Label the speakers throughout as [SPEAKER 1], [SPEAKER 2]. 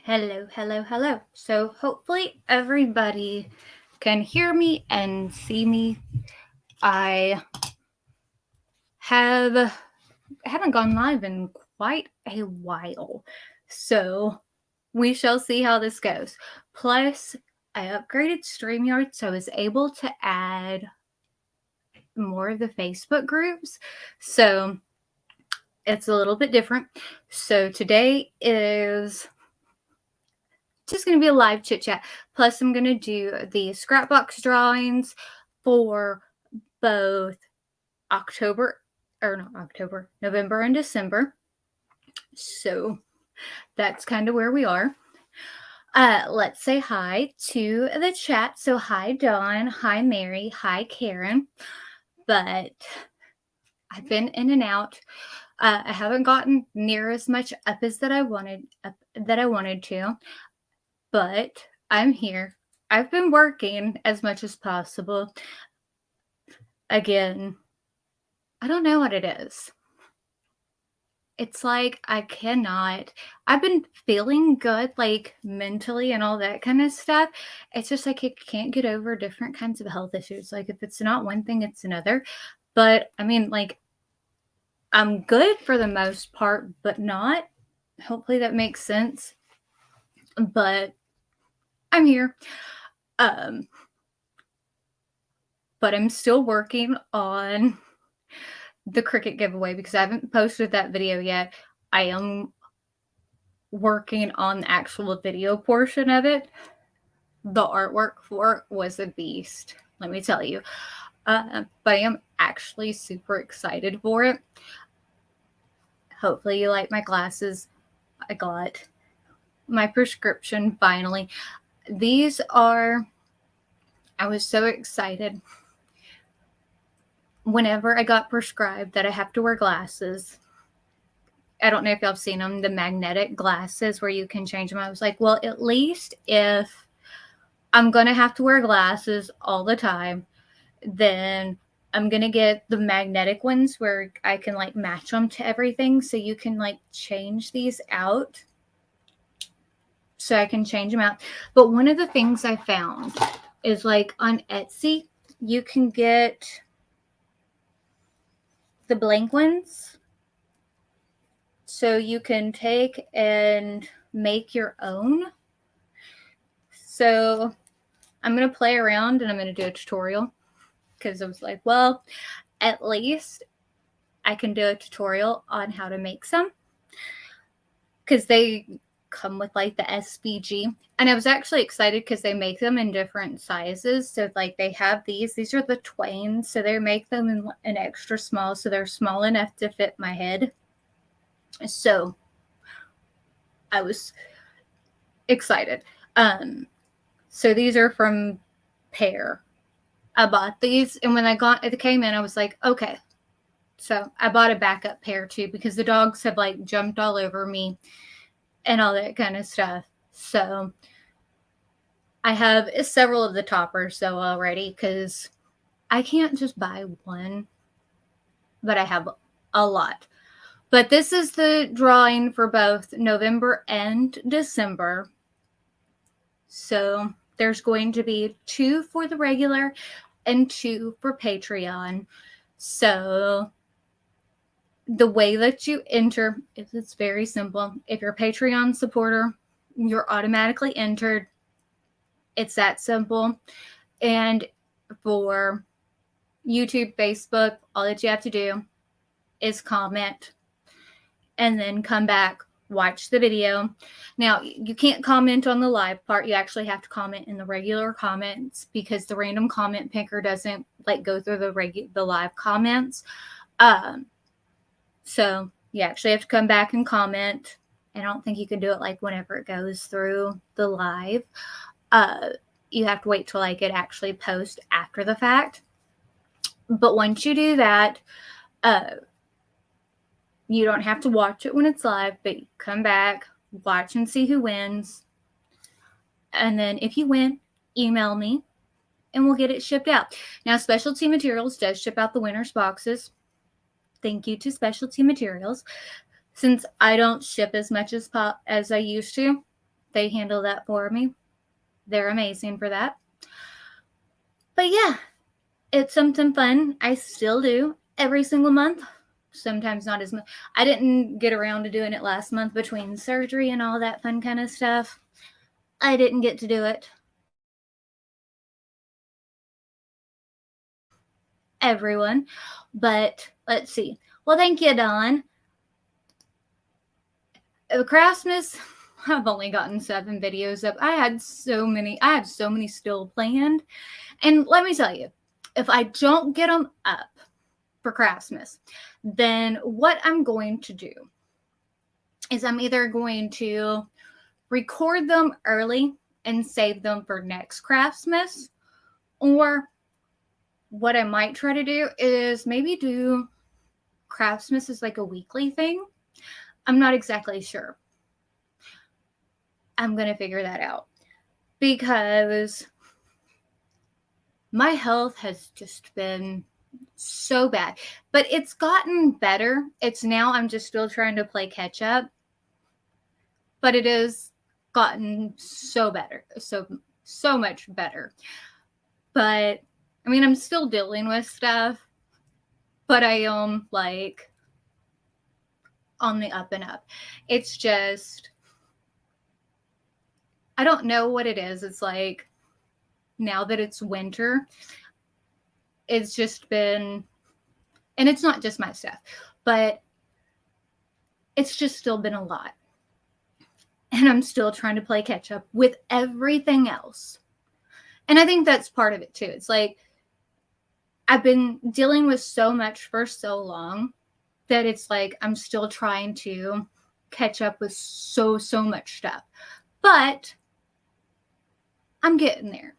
[SPEAKER 1] Hello, hello, hello. So hopefully everybody can hear me and see me. I haven't gone live in quite a while. So we shall see how this goes. Plus, I upgraded StreamYard so I was able to add more of the Facebook groups. So it's a little bit different. So today is just going to be a live chit chat. Plus, I'm going to do the scrapbox drawings for both November and December. So that's kind of where we are. Let's say hi to the chat. So hi Dawn, hi Mary, hi Karen. But I've been in and out. I haven't gotten near as much up as that I wanted to, but I'm here. I've been working as much as possible. Again, I don't know what it is. It's like I've been feeling good, like mentally and all that kind of stuff. It's just like I can't get over different kinds of health issues. Like if it's not one thing, it's another. But I mean, like, I'm good for the most part, but not. Hopefully that makes sense. But I'm here. But I'm still working on the Cricut giveaway because I haven't posted that video yet. I am working on the actual video portion of it. The artwork for it was a beast, let me tell you. But I am actually super excited for it. Hopefully you like my glasses. I got my prescription finally. I was so excited whenever I got prescribed that I have to wear glasses. I don't know if y'all have seen them, the magnetic glasses where you can change them. I was like, well, at least if I'm going to have to wear glasses all the time, then I'm going to get the magnetic ones where I can like match them to everything. So you can like change these out. So I can change them out. But one of the things I found is like on Etsy, you can get the blank ones. So you can take and make your own. So I'm going to play around and I'm going to do a tutorial because I was like, well, at least I can do a tutorial on how to make some because they come with like the SVG. And I was actually excited because they make them in different sizes. So like they have these are the twains. So they make them in an extra small. So they're small enough to fit my head. So I was excited. So these are from Pear. I bought these, and when it came in, I was like, okay. So I bought a backup pair too because the dogs have like jumped all over me and all that kind of stuff. So I have several of the toppers though already because I can't just buy one, but I have a lot. But this is the drawing for both November and December. So there's going to be 2 for the regular and 2 for Patreon. So the way that you enter, it's very simple. If you're a Patreon supporter, you're automatically entered. It's that simple. And for YouTube, Facebook, all that you have to do is comment and then come back, watch the video. Now, you can't comment on the live part. You actually have to comment in the regular comments because the random comment picker doesn't like go through the live comments. So you actually have to come back and comment. And I don't think you can do it like whenever it goes through the live. You have to wait till like it actually posts after the fact. But once you do that, you don't have to watch it when it's live, but you come back, watch and see who wins. And then if you win, email me and we'll get it shipped out. Now, Specialty Materials does ship out the winner's boxes. Thank you to Specialty Materials. Since I don't ship as much as I used to, They handle that for me. They're amazing for that. But yeah, it's something fun. I still do every single month. Sometimes not as much. I didn't get around to doing it last month between surgery and all that fun kind of stuff. I didn't get to do it. Everyone. But let's see. Well, thank you, Dawn. Craftmas, I've only gotten 7 videos up. I have so many still planned. And let me tell you, if I don't get them up for Craftmas, then what I'm going to do is I'm either going to record them early and save them for next Craftmas, or what I might try to do is maybe do Craftmas as like a weekly thing. I'm not exactly sure. I'm going to figure that out because my health has just been so bad, but it's gotten better. It's now I'm just still trying to play catch up, but it has gotten so better, so much better. But I mean, I'm still dealing with stuff, but I am like on the up and up. It's just, I don't know what it is. It's like now that it's winter, it's just been, and it's not just my stuff, but it's just still been a lot. And I'm still trying to play catch up with everything else. And I think that's part of it too. It's like I've been dealing with so much for so long that it's like I'm still trying to catch up with so much stuff. But I'm getting there.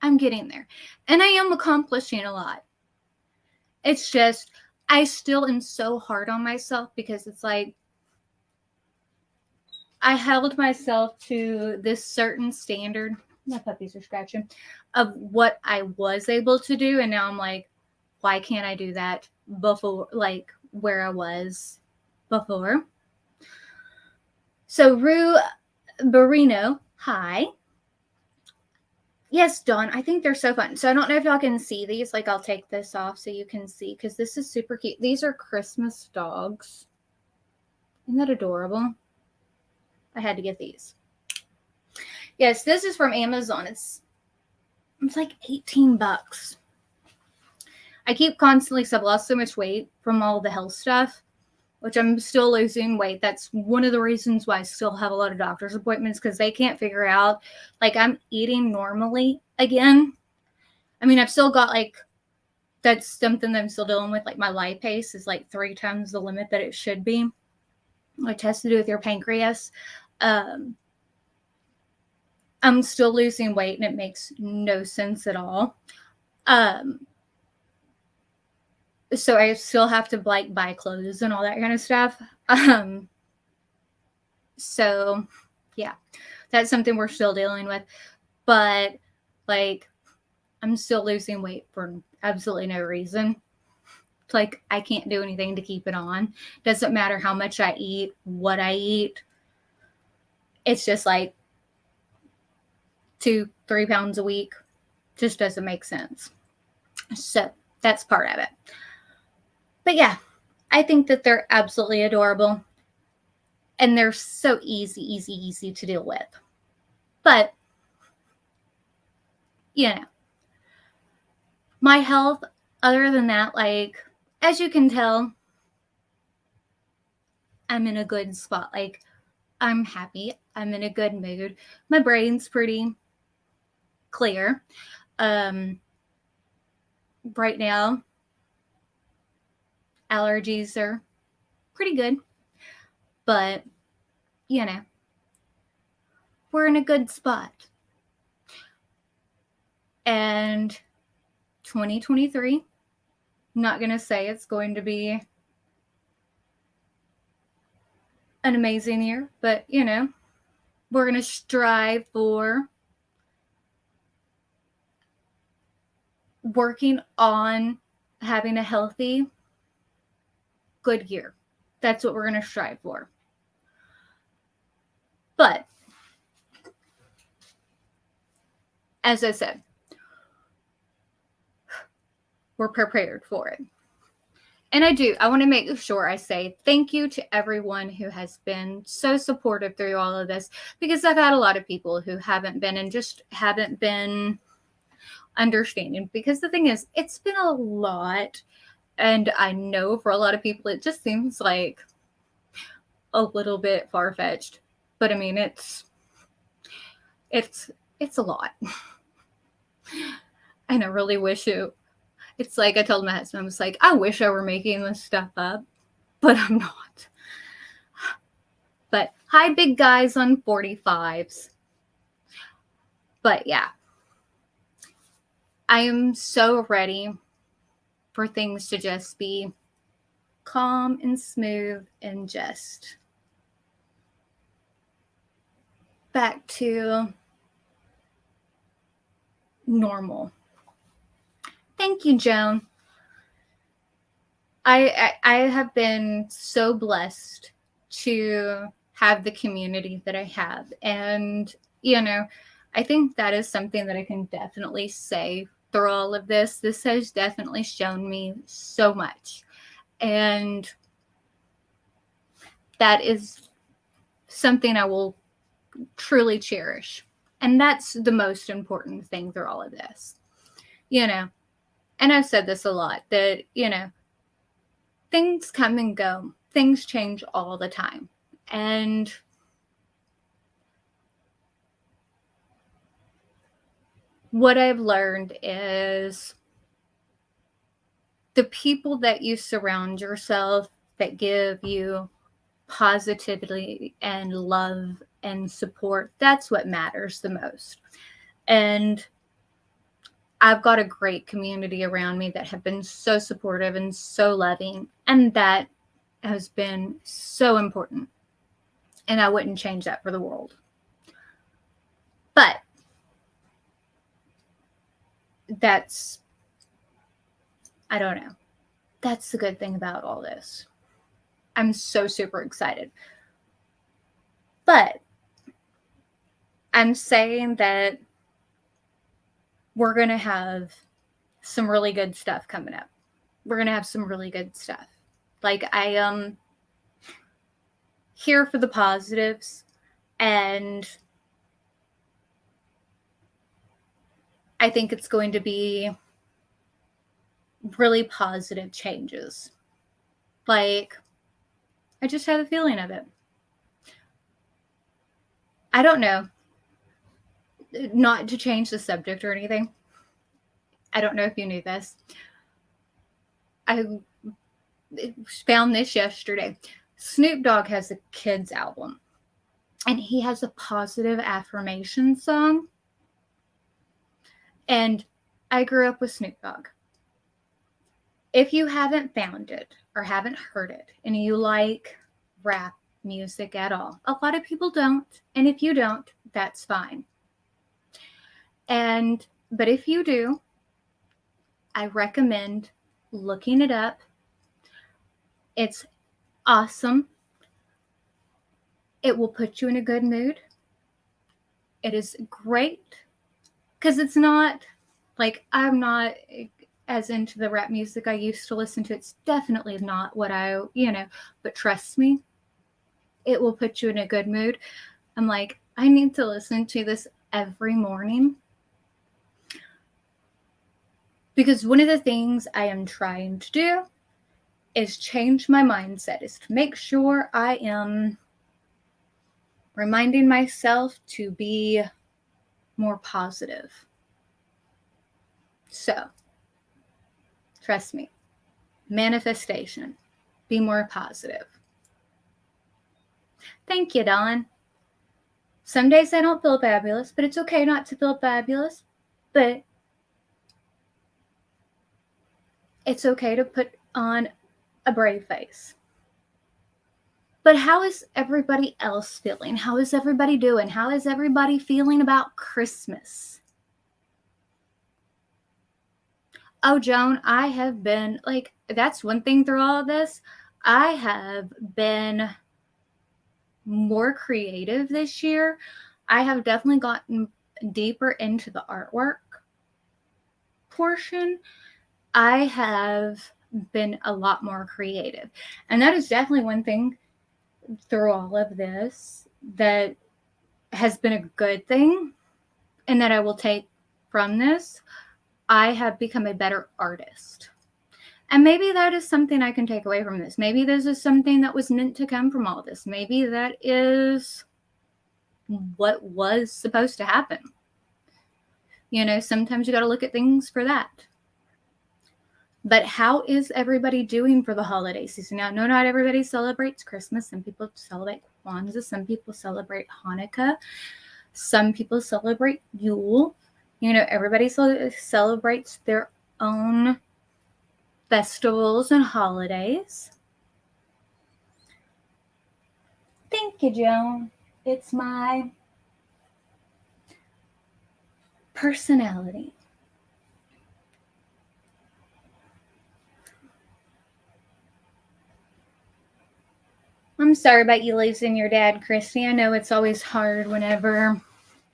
[SPEAKER 1] I'm getting there. And I am accomplishing a lot. It's just I still am so hard on myself because it's like I held myself to this certain standard. My puppies are scratching, of what I was able to do. And now I'm like, why can't I do that before, like where I was before? So Rue Barino, hi. Yes, Dawn, I think they're so fun. So I don't know if y'all can see these. Like I'll take this off so you can see because this is super cute. These are Christmas dogs. Isn't that adorable? I had to get these. Yes, this is from Amazon. It's like 18 bucks. I keep constantly, because I've lost so much weight from all the health stuff, which I'm still losing weight. That's one of the reasons why I still have a lot of doctor's appointments, because they can't figure out, like, I'm eating normally again. I mean, I've still got, like, that's something that I'm still dealing with. Like, my lipase is, like, 3 times the limit that it should be, which has to do with your pancreas. I'm still losing weight, and it makes no sense at all. So I still have to like buy clothes and all that kind of stuff. So yeah, that's something we're still dealing with. But like, I'm still losing weight for absolutely no reason. It's like I can't do anything to keep it on. Doesn't matter how much I eat, what I eat. It's just like 2-3 pounds a week. Just doesn't make sense. So that's part of it. But yeah, I think that they're absolutely adorable. And they're so easy to deal with. But, you know, my health, other than that, like, as you can tell, I'm in a good spot. Like, I'm happy. I'm in a good mood. My brain's pretty clear. Right now, allergies are pretty good. But, you know, we're in a good spot. And 2023, I'm not going to say it's going to be an amazing year, but, you know, we're going to strive for working on having a healthy, good year. That's what we're going to strive for. But as I said, we're prepared for it. And I want to make sure I say thank you to everyone who has been so supportive through all of this, because I've had a lot of people who haven't been and just haven't been understanding. Because the thing is, it's been a lot. And I know for a lot of people, it just seems like a little bit far-fetched. But I mean, it's a lot. And I really wish it's like I told my husband, I was like, I wish I were making this stuff up, but I'm not. But hi, big guys on 45s. But yeah, I am so ready for things to just be calm and smooth and just back to normal. Thank you, Joan. I have been so blessed to have the community that I have. And, you know, I think that is something that I can definitely say through all of this. This has definitely shown me so much. And that is something I will truly cherish. And that's the most important thing through all of this. You know, and I've said this a lot, that, you know, things come and go. Things change all the time. And what I've learned is the people that you surround yourself that give you positivity and love and support, that's what matters the most. And I've got a great community around me that have been so supportive and so loving, and that has been so important. And I wouldn't change that for the world. But that's, I don't know. That's the good thing about all this. I'm so super excited. But I'm saying that we're going to have some really good stuff coming up. We're going to have some really good stuff. Like, I am here for the positives, and I think it's going to be really positive changes. Like, I just have a feeling of it. I don't know. Not to change the subject or anything. I don't know if you knew this. I found this yesterday. Snoop Dogg has a kids album, and he has a positive affirmation song. And I grew up with Snoop Dogg. If you haven't found it or haven't heard it, and you like rap music at all, a lot of people don't. And if you don't, that's fine. But if you do, I recommend looking it up. It's awesome. It will put you in a good mood. It is great, because it's not like, I'm not as into the rap music I used to listen to. It's definitely not what but trust me, it will put you in a good mood. I'm like, I need to listen to this every morning. Because one of the things I am trying to do is change my mindset, is to make sure I am reminding myself to be more positive. So, trust me, manifestation, be more positive. Thank you, Dawn. Some days I don't feel fabulous, but it's okay not to feel fabulous. But it's okay to put on a brave face. But how is everybody else feeling? How is everybody doing? How is everybody feeling about Christmas? Oh, Joan, I have been, like, that's one thing through all of this. I have been more creative this year. I have definitely gotten deeper into the artwork portion, I have been a lot more creative. And that is definitely one thing through all of this that has been a good thing and that I will take from this. I have become a better artist. And maybe that is something I can take away from this. Maybe this is something that was meant to come from all this. Maybe that is what was supposed to happen. You know, sometimes you got to look at things for that. But how is everybody doing for the holiday season? Now, no, not everybody celebrates Christmas. Some people celebrate Kwanzaa. Some people celebrate Hanukkah. Some people celebrate Yule. You know, everybody celebrates their own festivals and holidays. Thank you, Joan. It's my personality. I'm sorry about you losing your dad, Christy. I know it's always hard whenever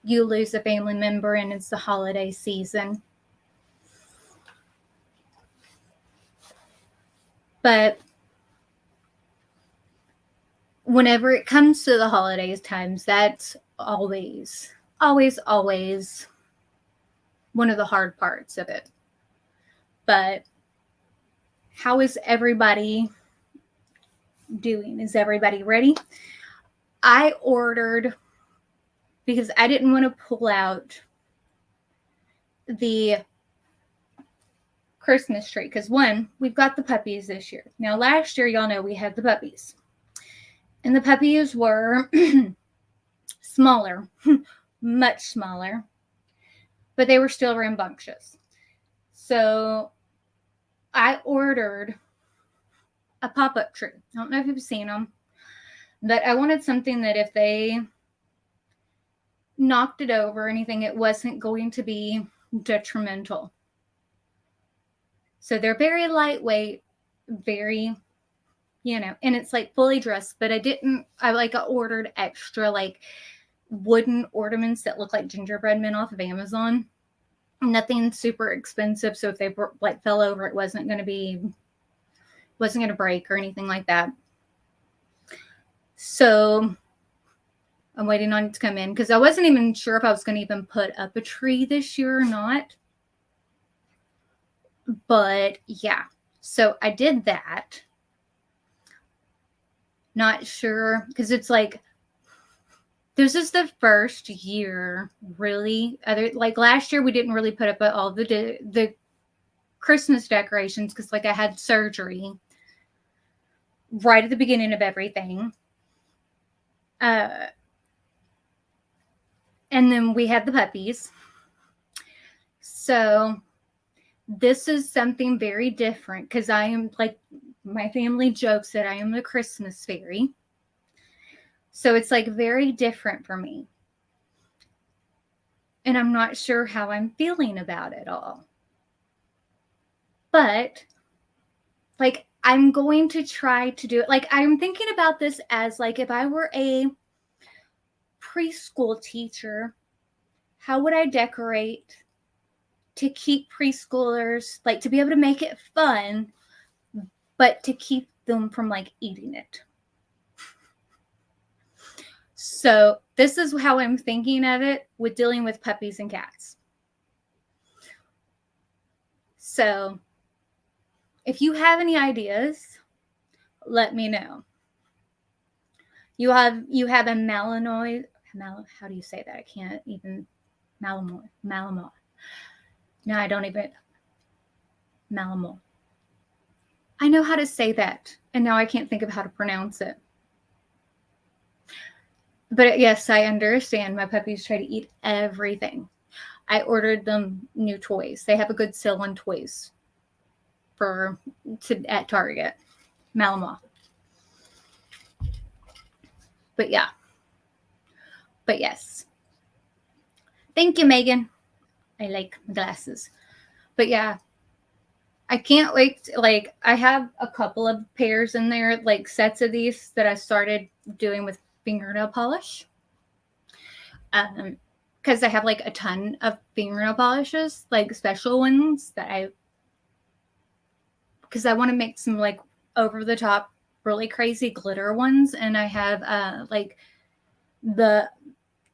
[SPEAKER 1] you lose a family member and it's the holiday season. But whenever it comes to the holidays times, that's always one of the hard parts of it. But how is everybody doing? Is everybody ready? I ordered, because I didn't want to pull out the Christmas tree, because one, we've got the puppies this year. Now, last year, y'all know we had the puppies. And the puppies were smaller, much smaller, but they were still rambunctious. So I ordered a pop-up tree. I don't know if you've seen them, but I wanted something that if they knocked it over or anything, it wasn't going to be detrimental. So they're very lightweight, very, you know, and it's like fully dressed, but I ordered extra like wooden ornaments that look like gingerbread men off of Amazon. Nothing super expensive. So if they like fell over, it wasn't going to break or anything like that. So I'm waiting on it to come in because I wasn't even sure if I was going to even put up a tree this year or not. But yeah, so I did that. Not sure, because it's like, this is the first year, really. Like last year, we didn't really put up all the Christmas decorations because like I had surgery right at the beginning of everything. And then we had the puppies. So this is something very different because I am like, my family jokes that I am the Christmas fairy. So it's like very different for me. And I'm not sure how I'm feeling about it all. But like, I'm going to try to do it. Like, I'm thinking about this as like, if I were a preschool teacher, how would I decorate to keep preschoolers, like to be able to make it fun, but to keep them from like eating it? So this is how I'm thinking of it with dealing with puppies and cats. So if you have any ideas, let me know. You have a Malinois. How do you say that? I can't even. Malamore. No, I don't even. Malamore. I know how to say that, and now I can't think of how to pronounce it. But yes, I understand. My puppies try to eat everything. I ordered them new toys. They have a good sale on toys at Target. Malamore. But yeah. But yes. Thank you, Megan. I like my glasses. But yeah. I can't wait. Like, I have a couple of pairs in there, like sets of these that I started doing with fingernail polish. because I have like a ton of fingernail polishes, like special ones that because I want to make some like over the top, really crazy glitter ones. And I have like the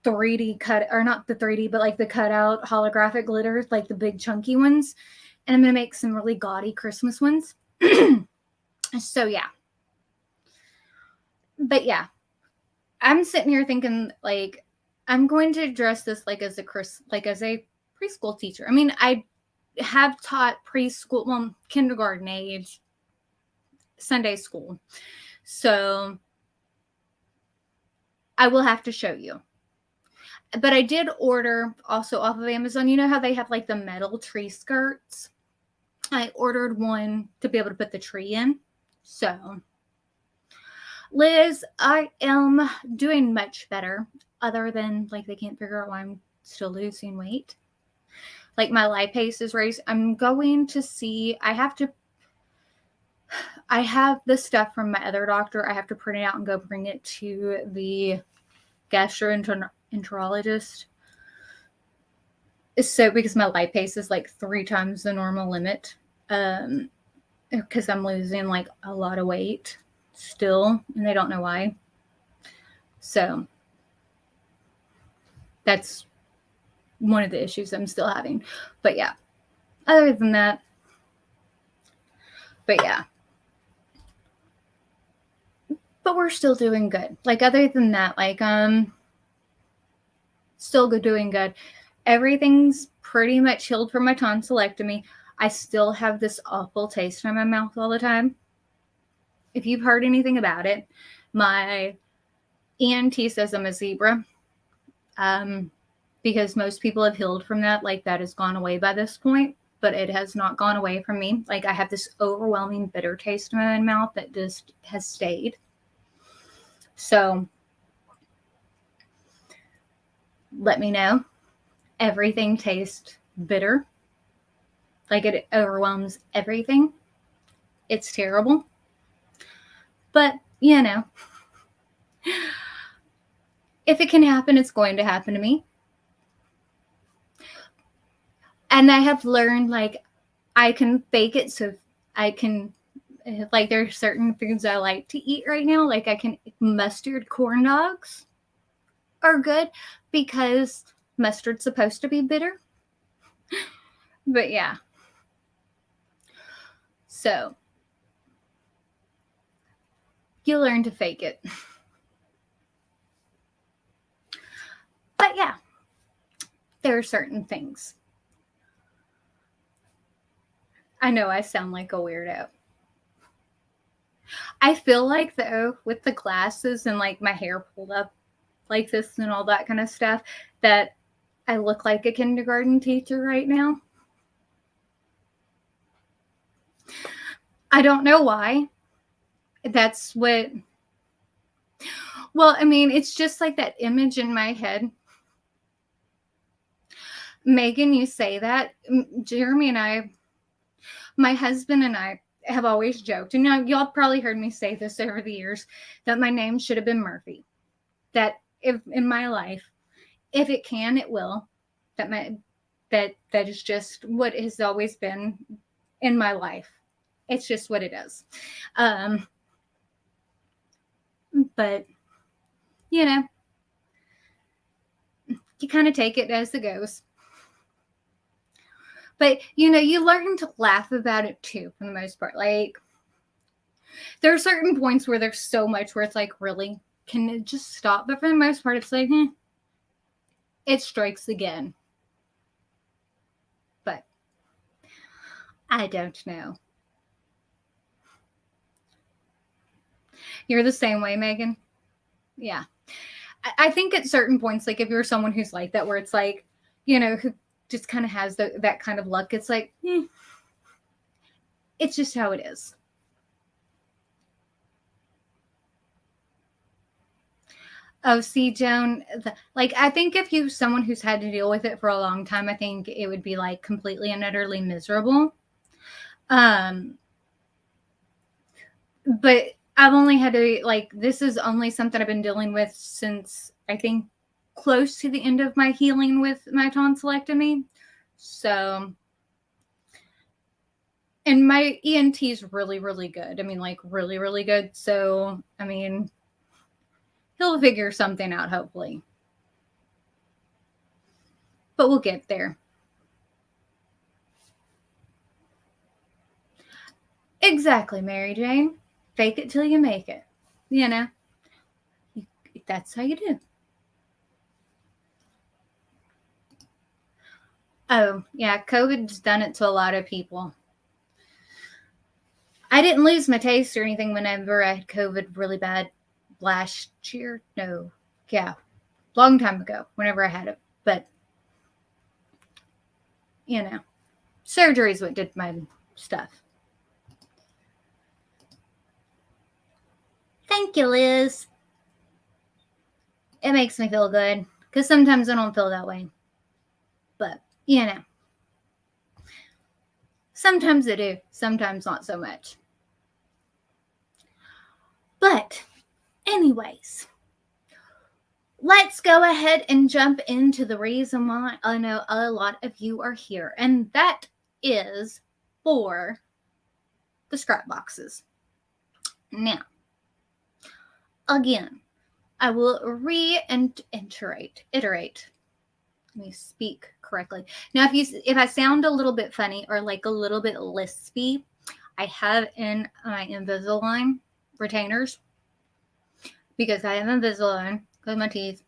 [SPEAKER 1] 3D cut, or not the 3D, but like the cutout holographic glitters, like the big chunky ones. And I'm going to make some really gaudy Christmas ones. So yeah. But yeah, I'm sitting here thinking like, I'm going to dress this like as a preschool teacher. I mean, I have taught preschool, well, kindergarten age, Sunday school. So I will have to show you. But I did order also off of Amazon. You know how they have like the metal tree skirts? I ordered one to be able to put the tree in. So, Liz, I am doing much better, other than like they can't figure out why I'm still losing weight. Like my lipase is raised. I'm going to see, I have this stuff from my other doctor. I have to print it out and go bring it to the gastroenterologist. So because my lipase is like 3 times the normal limit, because I'm losing like a lot of weight still, and they don't know why. So that's one of the issues I'm still having. But yeah, other than that, but we're still doing good. Like other than that, like still doing good. Everything's pretty much healed from my tonsillectomy. I still have this awful taste in my mouth all the time. If you've heard anything about it, my ENT says I'm a zebra. Because most people have healed from that. Like that has gone away by this point, but it has not gone away from me. Like I have this overwhelming bitter taste in my mouth that just has stayed. So let me know. Everything tastes bitter. Like it overwhelms everything. It's terrible. But, you know, if it can happen, it's going to happen to me. And I have learned, like, I can fake it. So I can, like, there are certain foods I like to eat right now. Like, mustard corn dogs are good because mustard's supposed to be bitter. But yeah. So you learn to fake it. But yeah, there are certain things. I know I sound like a weirdo. I feel like, though, with the glasses and like my hair pulled up like this and all that kind of stuff, that I look like a kindergarten teacher right now. I don't know why. That's what, well, I mean, it's just like that image in my head. Megan, you say that. Jeremy and I, my husband and I, have always joked, and y'all probably heard me say this over the years, that my name should have been Murphy. That if in my life, if it can, it will. That is just what has always been in my life. It's just what it is. But you know, you kind of take it as it goes. But you know, you learn to laugh about it too, for the most part. Like there are certain points where there's so much where it's like, really, can it just stop? But for the most part, it's like, it strikes again. But I don't know. You're the same way, Megan? Yeah. I think at certain points, like if you're someone who's like that, where it's like, you know, who just kind of has that kind of luck, it's like, it's just how it is. Oh, see, Joan, like, I think if you're someone who's had to deal with it for a long time, I think it would be like completely and utterly miserable. But I've only had to, like, this is only something I've been dealing with since, I think, close to the end of my healing with my tonsillectomy. So, and my ENT is really, really good. I mean, like really, really good. So, I mean, he'll figure something out, hopefully. But we'll get there. Exactly, Mary Jane. Fake it till you make it. You know, that's how you do. Oh, yeah, COVID's done it to a lot of people. I didn't lose my taste or anything whenever I had COVID really bad last year. No, yeah, long time ago, whenever I had it. But, you know, surgery's what did my stuff. Thank you, Liz. It makes me feel good because sometimes I don't feel that way. But, you know, sometimes I do, sometimes not so much. But, anyways, let's go ahead and jump into the reason why I know a lot of you are here, and that is for the scrap boxes. Now, again, I will iterate. Let me speak correctly. Now, if I sound a little bit funny or like a little bit lispy, I have in my Invisalign retainers because I have Invisalign with my teeth.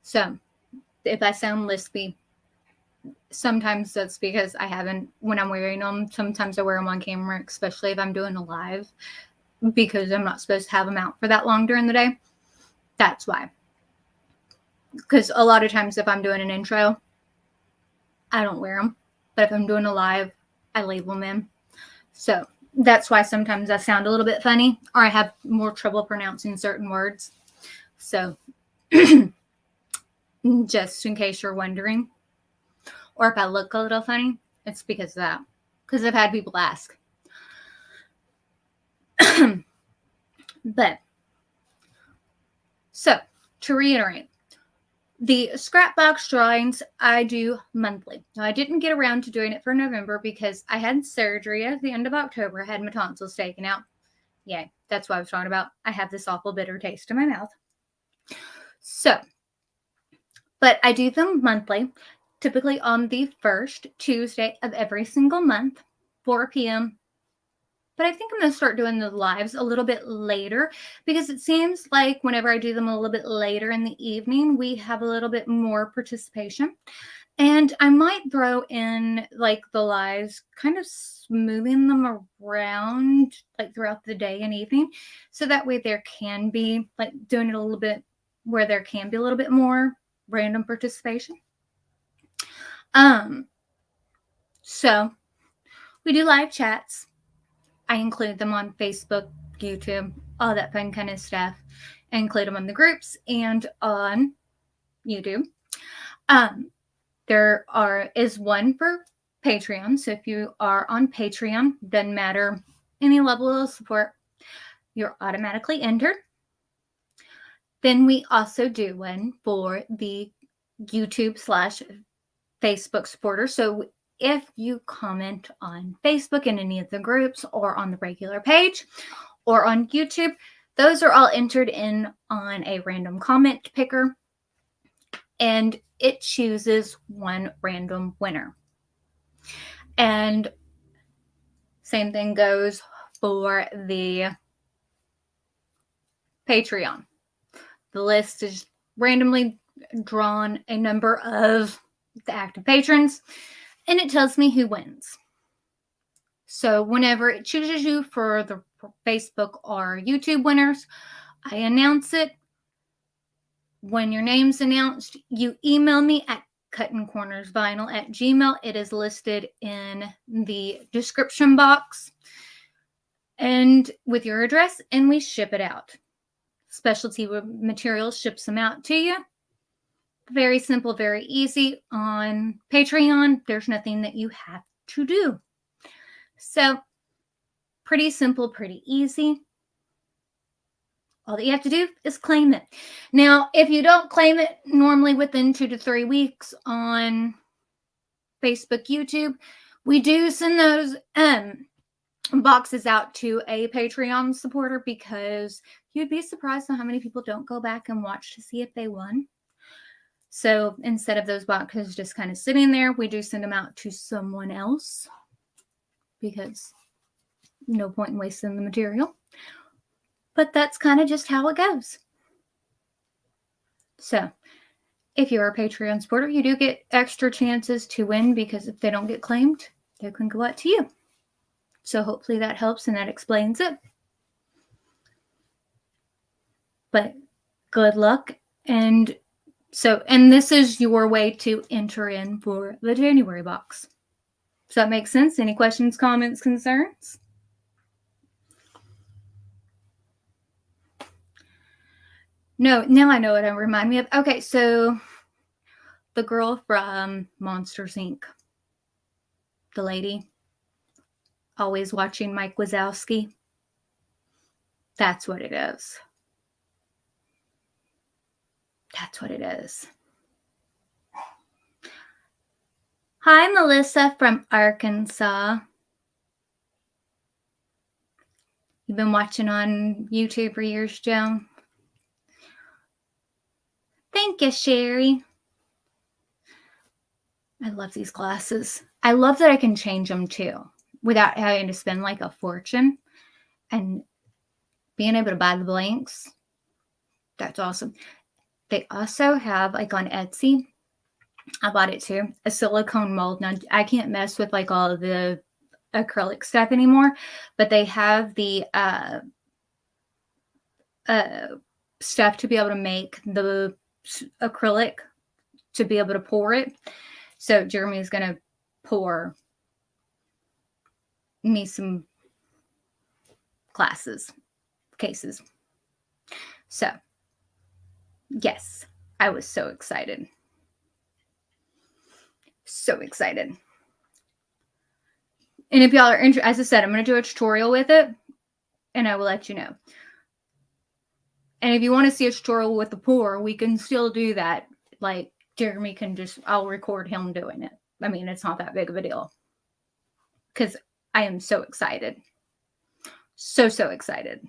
[SPEAKER 1] So, if I sound lispy, sometimes that's because I haven't, when I'm wearing them, sometimes I wear them on camera, especially if I'm doing a live, because I'm not supposed to have them out for that long during the day. That's why. Because a lot of times if I'm doing an intro, I don't wear them. But if I'm doing a live, I leave them in. So that's why sometimes I sound a little bit funny or I have more trouble pronouncing certain words. So just in case you're wondering. Or if I look a little funny, it's because of that. Because I've had people ask. But, so, to reiterate, the scrap box drawings I do monthly. Now, I didn't get around to doing it for November because I had surgery at the end of October. I had my tonsils taken out. Yay, that's what I was talking about. I have this awful bitter taste in my mouth. So, but I do them monthly, typically on the first Tuesday of every single month, 4 p.m. But I think I'm going to start doing the lives a little bit later because it seems like whenever I do them a little bit later in the evening, we have a little bit more participation. And I might throw in like the lives, kind of moving them around like throughout the day and evening. So that way there can be like doing it a little bit where there can be a little bit more random participation. So we do live chats. I include them on Facebook, YouTube, all that fun kind of stuff. I include them on the groups and on YouTube. There is one for Patreon. So if you are on Patreon, doesn't matter any level of support, you're automatically entered. Then we also do one for the YouTube/Facebook supporters. So if you comment on Facebook in any of the groups or on the regular page or on YouTube, those are all entered in on a random comment picker and it chooses one random winner. And same thing goes for the Patreon. The list is randomly drawn a number of the active patrons and it tells me who wins. So whenever it chooses you for the Facebook or YouTube winners, I announce it. When your name's announced, you email me at cuttincornersvinyl@gmail.com. It is listed in the description box and with your address, and we ship it out. Specialty Materials ships them out to you. Very simple, very easy. On Patreon, there's nothing that you have to do. So, pretty simple, pretty easy. All that you have to do is claim it. Now, if you don't claim it normally within 2 to 3 weeks on Facebook, YouTube, we do send those boxes out to a Patreon supporter, because you'd be surprised on how many people don't go back and watch to see if they won. So instead of those boxes just kind of sitting there, we do send them out to someone else, because no point in wasting the material. But that's kind of just how it goes. So if you're a Patreon supporter, you do get extra chances to win, because if they don't get claimed, they can go out to you. So hopefully that helps and that explains it. But good luck. And this is your way to enter in for the January box. Does that make sense? Any questions, comments, concerns? No, now I know what it reminded me of. Okay, so the girl from Monsters, Inc., the lady always watching Mike Wazowski, that's what it is. That's what it is. Hi, Melissa from Arkansas. You've been watching on YouTube for years, Joan. Thank you, Sherry. I love these glasses. I love that I can change them too, without having to spend like a fortune, and being able to buy the blanks. That's awesome. They also have, like on Etsy, I bought it too, a silicone mold. Now, I can't mess with like all of the acrylic stuff anymore, but they have the stuff to be able to make the acrylic to be able to pour it. So Jeremy is going to pour me some cases. So yes, I was so excited. So excited. And if y'all are interested, as I said, I'm going to do a tutorial with it, and I will let you know. And if you want to see a tutorial with the pour, we can still do that. Like, Jeremy can I'll record him doing it. I mean, it's not that big of a deal. Because I am so excited. So excited.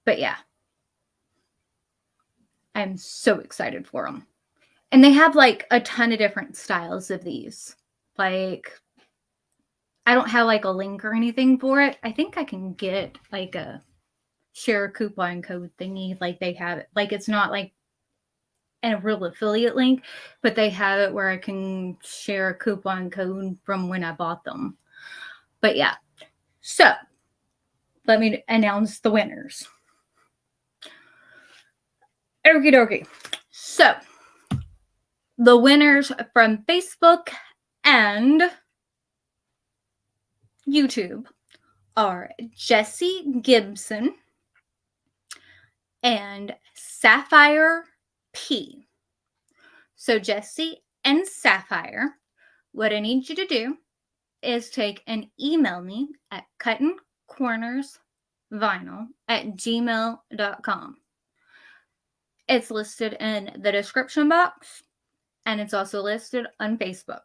[SPEAKER 1] But yeah. I'm so excited for them. And they have like a ton of different styles of these. Like, I don't have like a link or anything for it. I think I can get like a share a coupon code thingy. Like they have it. Like, it's not like a real affiliate link, but they have it where I can share a coupon code from when I bought them. But yeah. So let me announce the winners. Okie dokie. So the winners from Facebook and YouTube are Jessie Gibson and Sapphire P. So Jessie and Sapphire, what I need you to do is take and email me at cuttincornersvinyl@gmail.com. It's listed in the description box, and it's also listed on Facebook.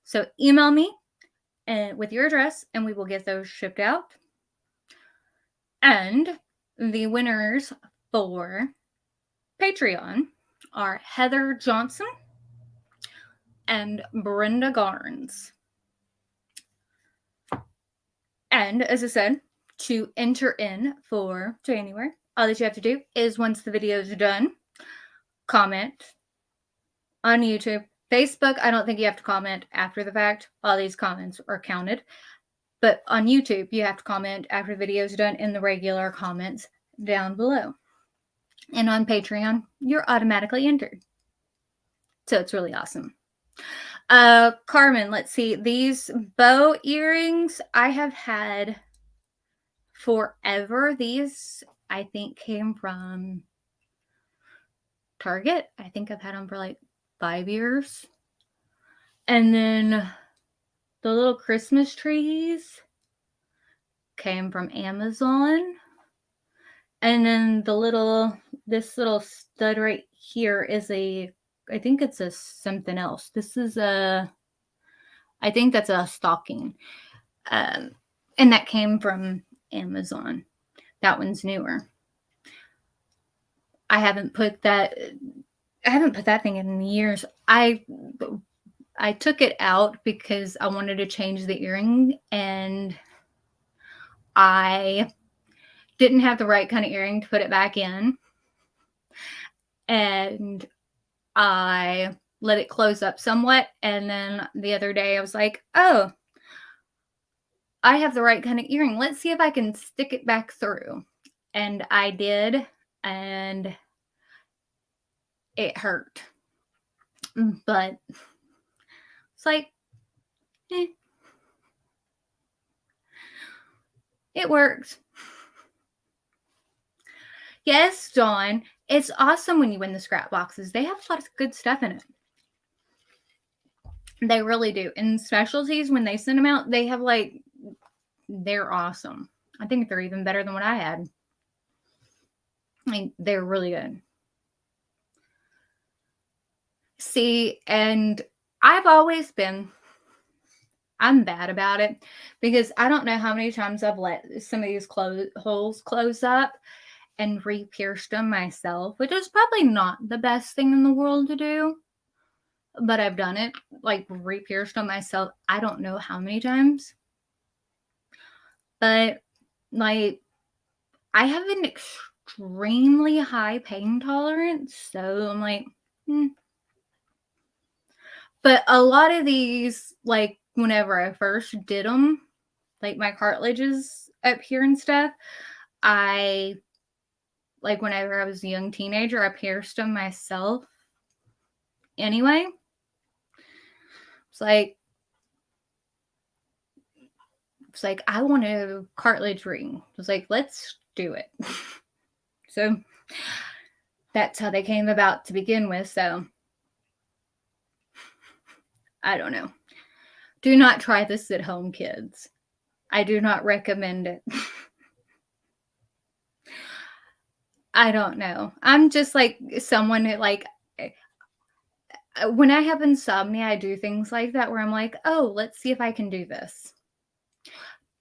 [SPEAKER 1] So email me with your address, and we will get those shipped out. And the winners for Patreon are Heather Johnson and Brenda Garnes. And as I said, to enter in for January, all that you have to do is, once the video is done, comment on YouTube. Facebook, I don't think you have to comment after the fact. All these comments are counted. But on YouTube, you have to comment after the video is done in the regular comments down below. And on Patreon, you're automatically entered. So it's really awesome. Carmen, let's see. These bow earrings I have had forever. These, I think, came from Target. I think I've had them for like 5 years. And then the little Christmas trees came from Amazon. And then this little stud right here is I think it's a something else. I think that's a stocking. And that came from Amazon. That one's newer. I haven't put that thing in years. I took it out because I wanted to change the earring, and I didn't have the right kind of earring to put it back in. And I let it close up somewhat. And then the other day I was like, oh, I have the right kind of earring. Let's see if I can stick it back through. And I did. And it hurt. But it's like, it works. Yes, Dawn. It's awesome when you win the scrap boxes. They have a lot of good stuff in it. They really do. And specialties, when they send them out, they have they're awesome. I think they're even better than what I had. I mean, they're really good. See, and I'm bad about it because I don't know how many times I've let some of these holes close up and re-pierced them myself, which is probably not the best thing in the world to do, but I've done it, re-pierced them myself. I don't know how many times, but I have an extremely high pain tolerance, so I'm like, But a lot of these, whenever I first did them, my cartilages up here and stuff, whenever I was a young teenager, I pierced them myself anyway. It's like, I want a cartilage ring. It was like, let's do it. So that's how they came about to begin with. So I don't know. Do not try this at home, kids. I do not recommend it. I don't know. I'm just someone who when I have insomnia, I do things like that where I'm like, oh, let's see if I can do this.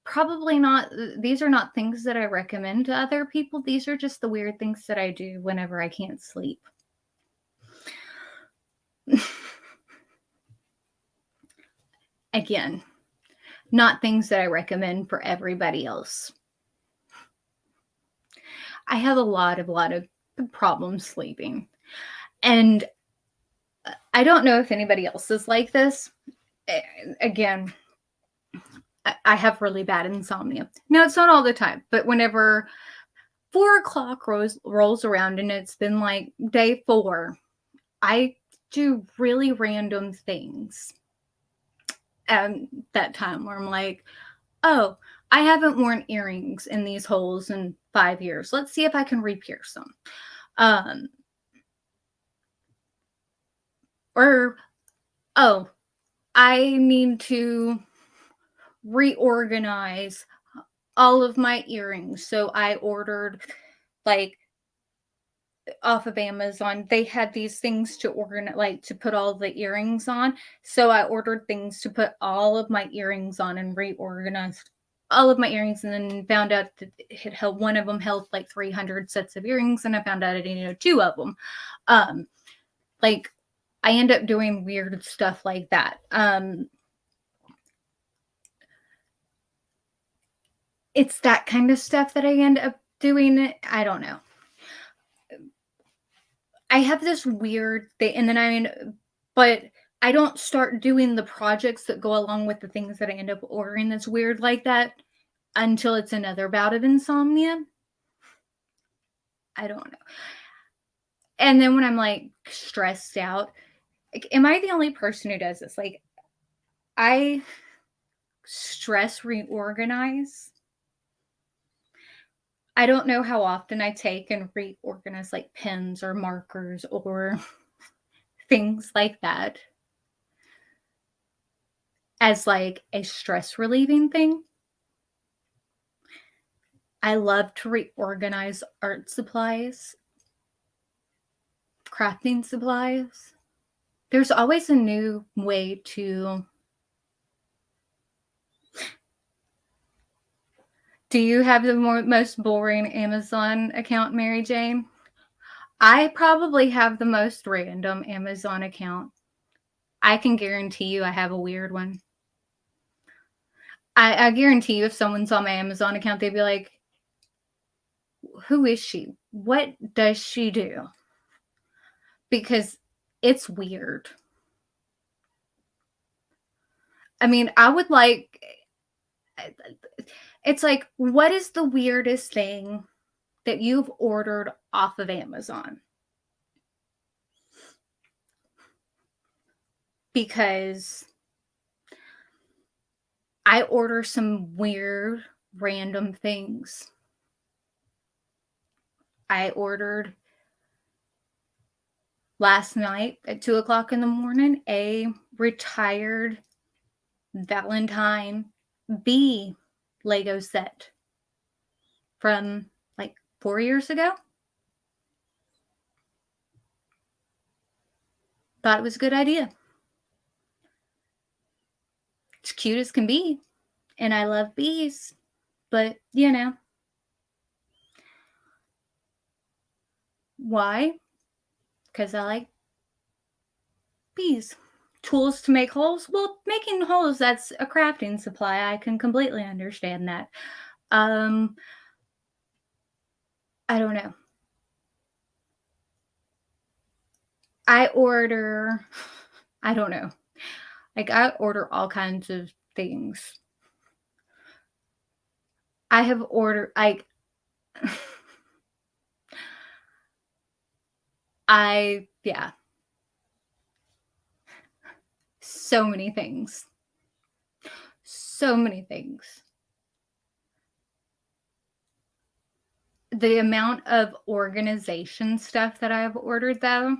[SPEAKER 1] Probably not. These are not things that I recommend to other people. These are just the weird things that I do whenever I can't sleep. Again, not things that I recommend for everybody else. I have a lot of problems sleeping. And I don't know if anybody else is like this. Again, I have really bad insomnia. No, it's not all the time, but whenever 4 o'clock rolls around and it's been day 4, I do really random things at that time where I'm like, oh, I haven't worn earrings in these holes in 5 years. Let's see if I can re-pierce them. Or, oh, I need to reorganize all of my earrings. So I ordered off of Amazon. They had these things to organize, to put all the earrings on. So I ordered things to put all of my earrings on and reorganized all of my earrings, and then found out that one of them held 300 sets of earrings, and I found out I needed 2 of them. I end up doing weird stuff like that. It's that kind of stuff that I end up doing. I don't know. I have this weird thing, and then but I don't start doing the projects that go along with the things that I end up ordering that's weird like that until it's another bout of insomnia. I don't know. And then when I'm stressed out, am I the only person who does this? I stress reorganize. I don't know how often I take and reorganize pens or markers or things like that as a stress relieving thing. I love to reorganize art supplies, crafting supplies. There's always a new way to... Do you have the most boring Amazon account, Mary Jane? I probably have the most random Amazon account. I can guarantee you I have a weird one. I guarantee you if someone's on my Amazon account, they'd be like, who is she? What does she do? Because it's weird. I mean, I would like... It's like, what is the weirdest thing that you've ordered off of Amazon? Because I order some weird, random things. I ordered last night at 2 o'clock in the morning a retired Valentine bee Lego set from like 4 years ago. Thought it was a good idea. It's cute as can be. And I love bees. But, you know. Why? Because I like bees. Tools to make holes? Well, making holes, that's a crafting supply. I can completely understand that. I don't know. I don't know. Like, I order all kinds of things. I have ordered, like, yeah. So many things. So many things. The amount of organization stuff that I've ordered, though,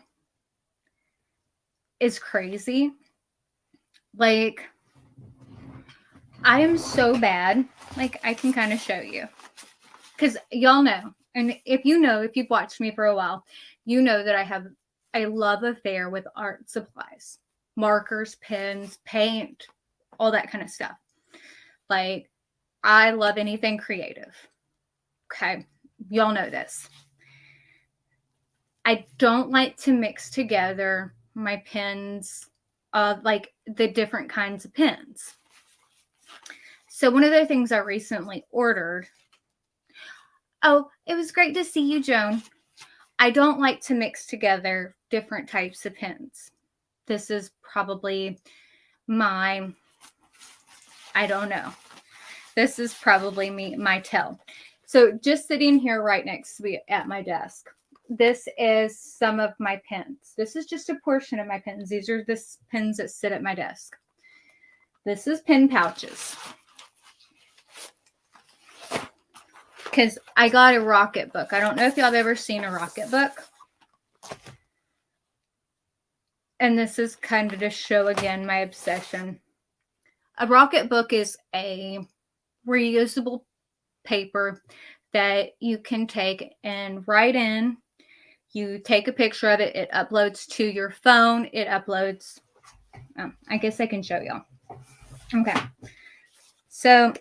[SPEAKER 1] is crazy. Like, I am so bad. Like, I can kind of show you. Because y'all know, and if you've watched me for a while, you know that I have a love affair with art supplies. Markers, pens, paint, all that kind of stuff. Like, I love anything creative. Okay, y'all know this. I don't like to mix together my pens, like the different kinds of pens. So one of the things I recently ordered... Oh, it was great to see you, Joan. I don't like to mix together different types of pens. This is probably I don't know. This is probably my tell. So just sitting here right next to me at my desk, this is some of my pens. This is just a portion of my pens. These are the pens that sit at my desk. This is pen pouches. Because I got a Rocket book. I don't know if y'all have ever seen a Rocket book. And this is kind of to show again my obsession. A Rocket book is a reusable paper that you can take and write in. You take a picture of it. It uploads to your phone. It uploads... I guess I can show y'all. Okay. So...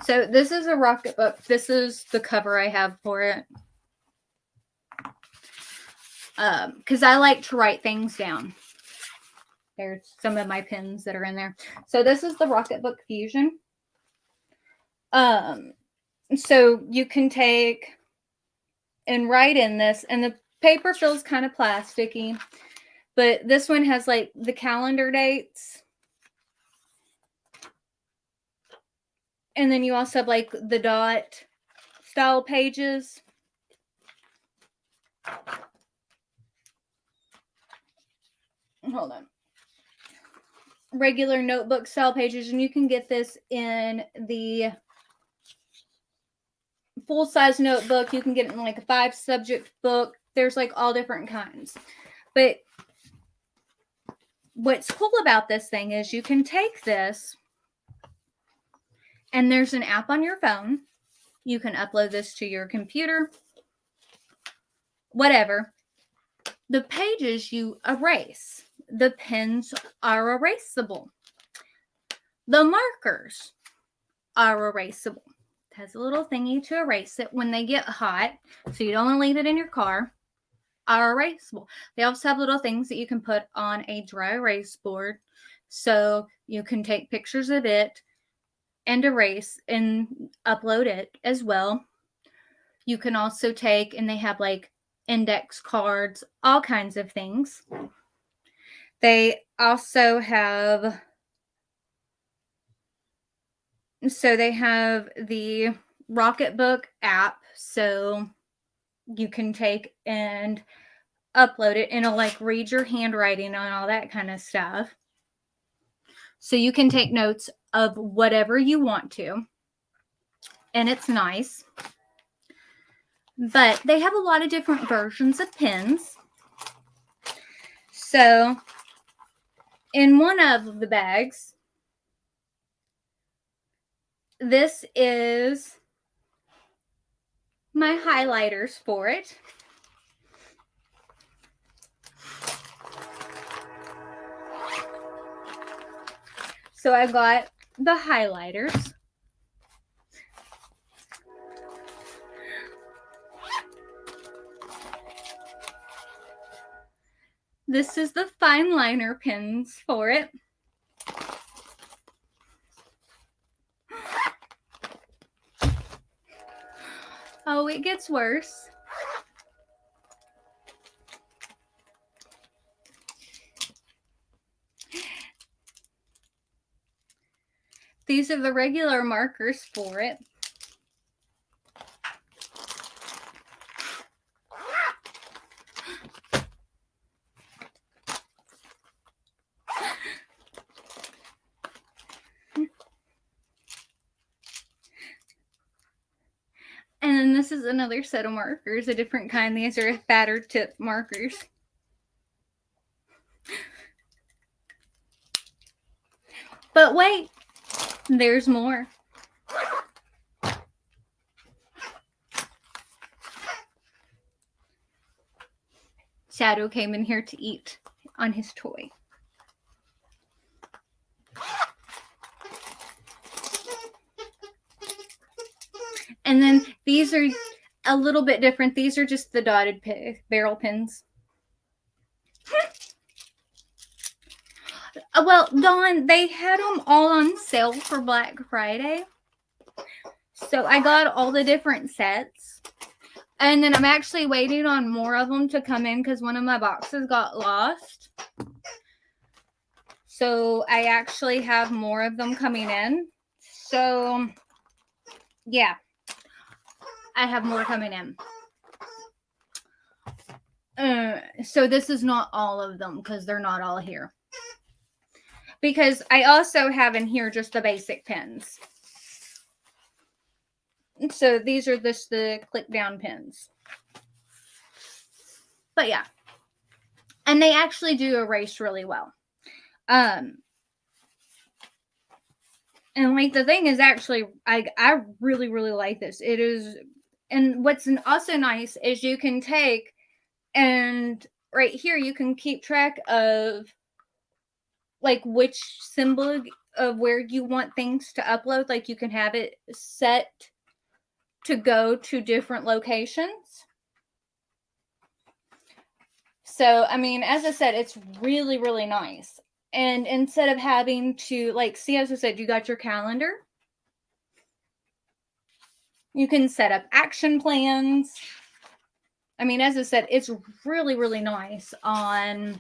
[SPEAKER 1] So this is a Rocket book. This is the cover I have for it. Because I like to write things down. There's some of my pens that are in there. So this is the Rocket Book Fusion. So you can take and write in this, and the paper feels kind of plasticky, but this one has like the calendar dates. And then you also have like the dot style pages. Hold on. Regular notebook style pages. And you can get this in the full-size notebook. You can get it in like a 5-subject book. There's like all different kinds. But what's cool about this thing is you can take this And there's an app on your phone. You can upload this to your computer, whatever. The pages you erase. The pens are erasable. The markers are erasable. It has a little thingy to erase it when they get hot, so you don't want to leave it in your car. Are erasable. They also have little things that you can put on a dry erase board, so you can take pictures of it and erase and upload it as well. You can also take, and they have like index cards, all kinds of things. They also have, so they have the Rocketbook app, so you can take and upload it, and it'll like read your handwriting and all that kind of stuff. So you can take notes of whatever you want to, and it's nice. But they have a lot of different versions of pens. So in one of the bags, this is my highlighters for it. So I got the highlighters. This is the fine liner pens for it. Oh, it gets worse. These are the regular markers for it. And then this is another set of markers, a different kind. These are fatter tip markers. But wait, there's more. Shadow came in here to eat on his toy. And then these are a little bit different. These are just the dotted barrel pins. Well, Dawn, they had them all on sale for Black Friday. So I got all the different sets. And then I'm actually waiting on more of them to come in because one of my boxes got lost. So I actually have more of them coming in. So, yeah. I have more coming in. So this is not all of them because they're not all here. Because I also have in here just the basic pens. So these are just the click down pens. But yeah. And they actually do erase really well. And like the thing is actually, I really, really like this. It is, and what's also nice is you can take and right here you can keep track of like which symbol of where you want things to upload. Like you can have it set to go to different locations. So, I mean, as I said, it's really, really nice. And instead of having to, like, see, as I said, you got your calendar. You can set up action plans. I mean, as I said, it's really, really nice on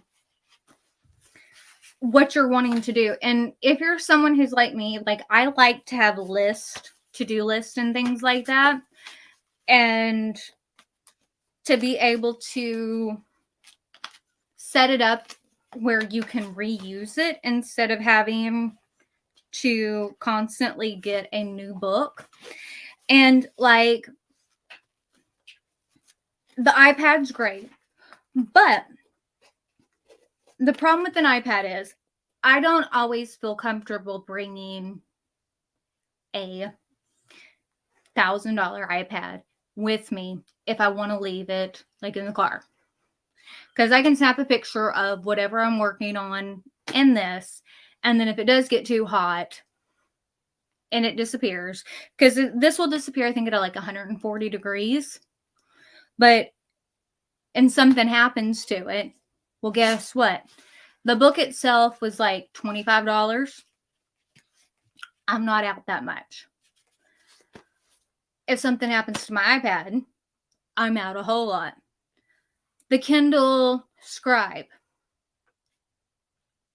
[SPEAKER 1] what you're wanting to do. And if you're someone who's like me, like, I like to have lists, to-do lists and things like that. And to be able to set it up where you can reuse it instead of having to constantly get a new book. And like the iPad's great, but the problem with an iPad is I don't always feel comfortable bringing a $1,000 iPad with me if I want to leave it like in the car. Because I can snap a picture of whatever I'm working on in this. And then if it does get too hot and it disappears, because this will disappear, I think, at like 140 degrees. But, and something happens to it. Well, guess what? The book itself was like $25. I'm not out that much. If something happens to my iPad, I'm out a whole lot. The Kindle Scribe.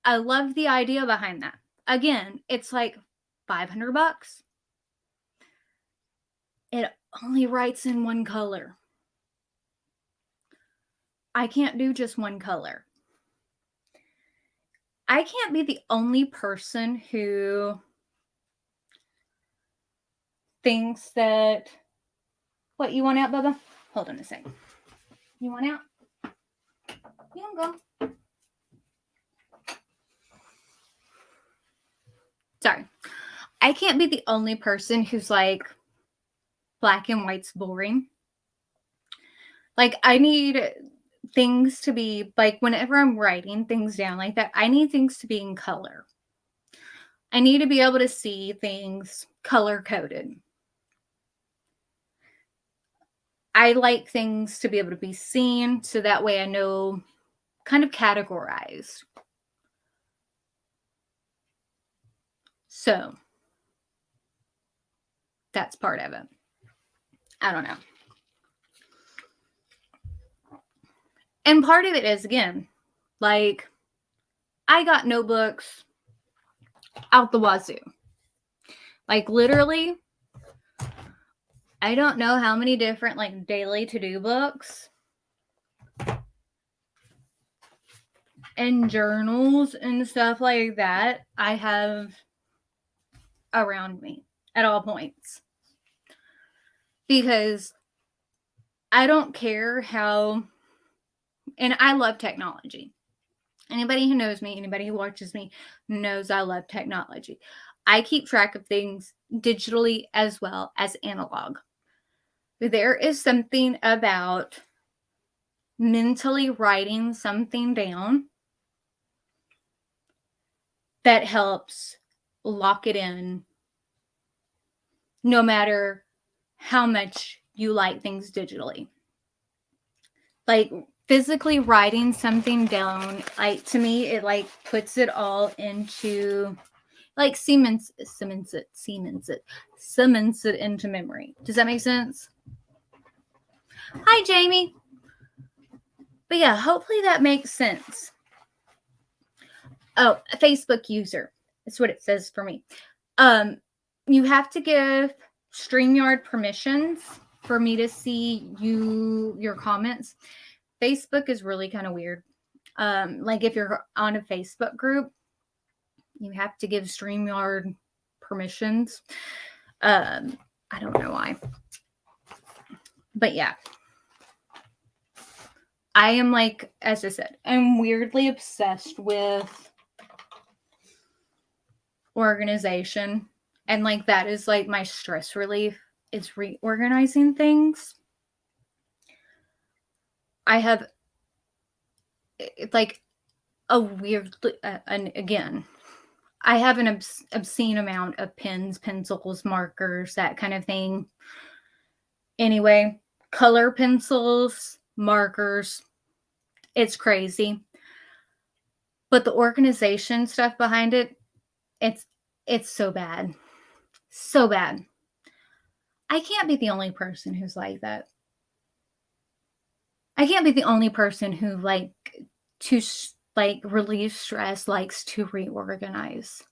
[SPEAKER 1] I love the idea behind that. Again, it's like $500. It only writes in one color. I can't do just one color. I can't be the only person who thinks that... What, you want out, Bubba? Hold on a second. You want out? You can go. Sorry. I can't be the only person who's like, black and white's boring. Like, I need things to be, like, whenever I'm writing things down like that, I need things to be in color. I need to be able to see things color-coded. I like things to be able to be seen, so that way I know, kind of categorized. So, that's part of it. I don't know. And part of it is, again, like, I got notebooks out the wazoo. Like, literally, I don't know how many different, like, daily to-do books and journals and stuff like that I have around me at all points. Because I don't care how... And I love technology. Anybody who knows me, anybody who watches me, knows I love technology. I keep track of things digitally as well as analog. There is something about mentally writing something down that helps lock it in, no matter how much you like things digitally. Like, physically writing something down, like, to me, it like puts it all into, like, cements it into memory. Does that make sense? Hi, Jamie. But yeah, hopefully that makes sense. Oh, a Facebook user. That's what it says for me. You have to give StreamYard permissions for me to see your comments. Facebook is really kind of weird. Like, if you're on a Facebook group, you have to give StreamYard permissions. I don't know why. But yeah. I am, like, as I said, I'm weirdly obsessed with organization. And, like, that is, like, my stress relief, is reorganizing things. I have, like, a weird, and again, I have an obscene amount of pens, pencils, markers, that kind of thing. Anyway, color pencils, markers, it's crazy. But the organization stuff behind it, it's so bad. So bad. I can't be the only person who's like that. I can't be the only person who, like, to, like, relieve stress, likes to reorganize.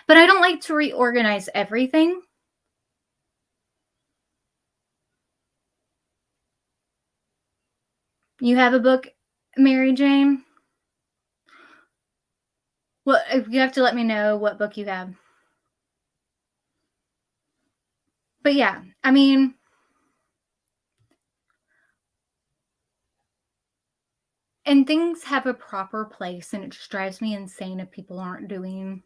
[SPEAKER 1] But I don't like to reorganize everything. You have a book, Mary Jane? Well, you have to let me know what book you have. But yeah, I mean, and things have a proper place, and it just drives me insane if people aren't doing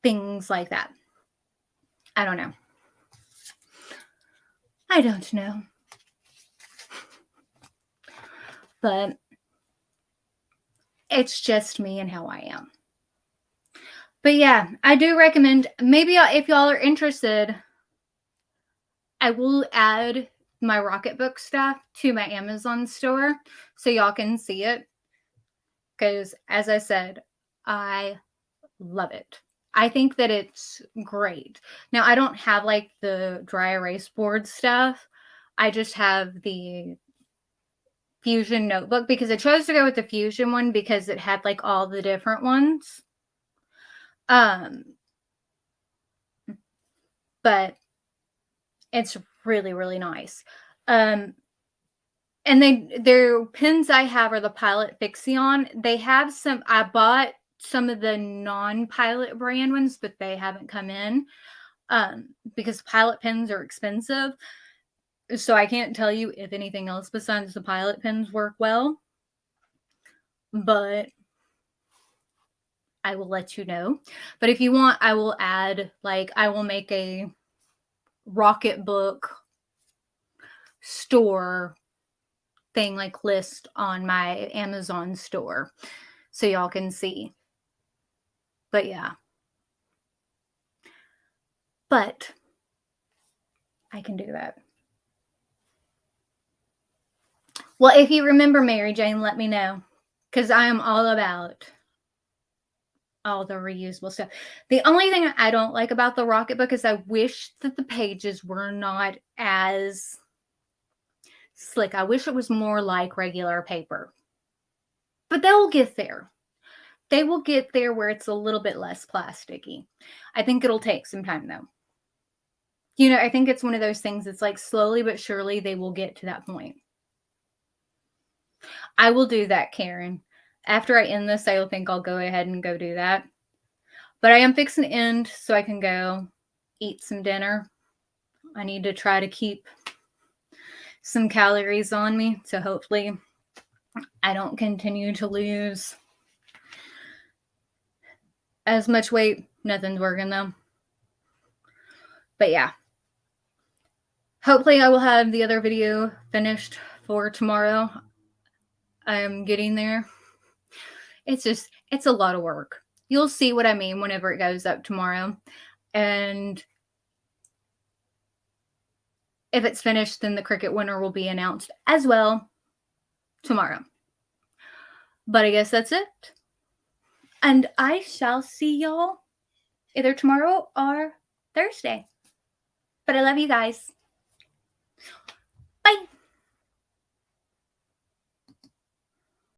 [SPEAKER 1] things like that. I don't know. I don't know. But it's just me and how I am. But yeah, I do recommend, maybe if y'all are interested, I will add my Rocketbook stuff to my Amazon store so y'all can see it. Because as I said, I love it. I think that it's great. Now, I don't have like the dry erase board stuff. I just have the Fusion notebook because I chose to go with the Fusion one because it had like all the different ones. But it's really, really nice. And their pens I have are the Pilot Fixion. They have some, I bought some of the non-Pilot brand ones, but they haven't come in because Pilot pens are expensive. So I can't tell you if anything else besides the Pilot pens work well. But I will let you know. But if you want, I will add, like, I will make a Rocketbook store thing, like list on my Amazon store so y'all can see. But yeah. But I can do that. Well, if you remember Mary Jane, let me know. Because I am all about all the reusable stuff. The only thing I don't like about the Rocketbook is I wish that the pages were not as slick. I wish it was more like regular paper. But they'll get there. They will get there where it's a little bit less plasticky. I think it'll take some time though. You know, I think it's one of those things that's like slowly but surely they will get to that point. I will do that, Karen. After I end this, I think I'll go ahead and go do that. But I am fixing to end so I can go eat some dinner. I need to try to keep some calories on me. So hopefully I don't continue to lose as much weight. Nothing's working though. But yeah. Hopefully I will have the other video finished for tomorrow. I'm getting there. It's a lot of work. You'll see what I mean whenever it goes up tomorrow. And if it's finished, then the Cricut winner will be announced as well tomorrow. But I guess that's it. And I shall see y'all either tomorrow or Thursday. But I love you guys.